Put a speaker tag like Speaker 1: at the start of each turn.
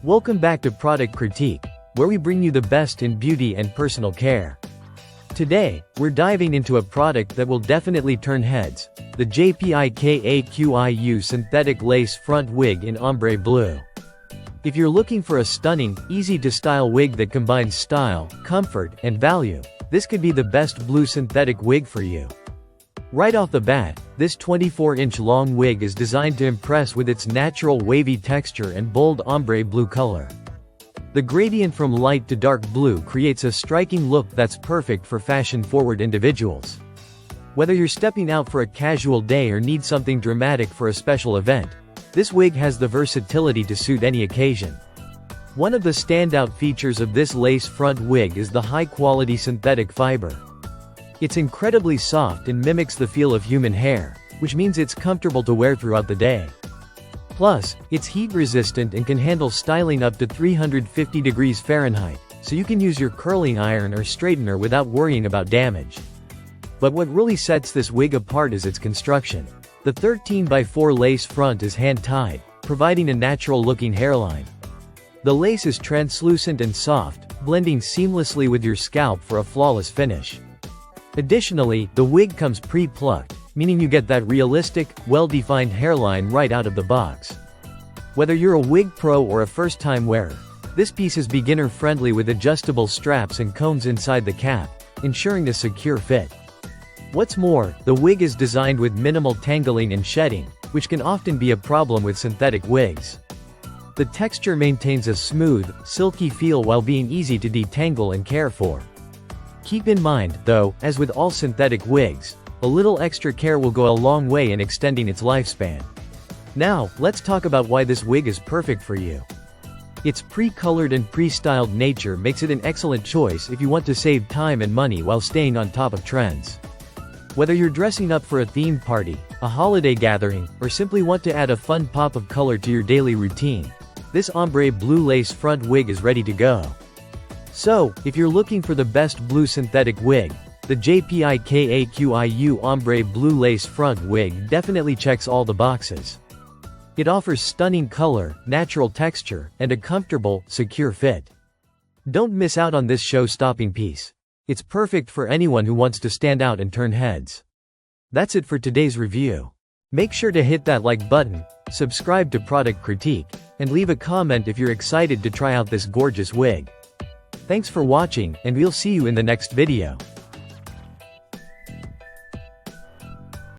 Speaker 1: Welcome back to Product Critique, where we bring you the best in beauty and personal care. Today, we're diving into a product that will definitely turn heads, the JPIKAQIU Synthetic Lace Front Wig in Ombre Blue. If you're looking for a stunning, easy-to-style wig that combines style, comfort, and value, this could be the best blue synthetic wig for you. Right off the bat, this 24-inch long wig is designed to impress with its natural wavy texture and bold ombre blue color. The gradient from light to dark blue creates a striking look that's perfect for fashion-forward individuals. Whether you're stepping out for a casual day or need something dramatic for a special event, this wig has the versatility to suit any occasion. One of the standout features of this lace front wig is the high-quality synthetic fiber. It's incredibly soft and mimics the feel of human hair, which means it's comfortable to wear throughout the day. Plus, it's heat-resistant and can handle styling up to 350 degrees Fahrenheit, so you can use your curling iron or straightener without worrying about damage. But what really sets this wig apart is its construction. The 13x4 lace front is hand-tied, providing a natural-looking hairline. The lace is translucent and soft, blending seamlessly with your scalp for a flawless finish. Additionally, the wig comes pre-plucked, meaning you get that realistic, well-defined hairline right out of the box. Whether you're a wig pro or a first-time wearer, this piece is beginner-friendly with adjustable straps and combs inside the cap, ensuring a secure fit. What's more, the wig is designed with minimal tangling and shedding, which can often be a problem with synthetic wigs. The texture maintains a smooth, silky feel while being easy to detangle and care for. Keep in mind, though, as with all synthetic wigs, a little extra care will go a long way in extending its lifespan. Now, let's talk about why this wig is perfect for you. Its pre-colored and pre-styled nature makes it an excellent choice if you want to save time and money while staying on top of trends. Whether you're dressing up for a themed party, a holiday gathering, or simply want to add a fun pop of color to your daily routine, this ombre blue lace front wig is ready to go. So, if you're looking for the best blue synthetic wig, the JPIKAQIU Ombre Blue Lace Front Wig definitely checks all the boxes. It offers stunning color, natural texture, and a comfortable, secure fit. Don't miss out on this show-stopping piece. It's perfect for anyone who wants to stand out and turn heads. That's it for today's review. Make sure to hit that like button, subscribe to Product Critique, and leave a comment if you're excited to try out this gorgeous wig. Thanks for watching, and we'll see you in the next video.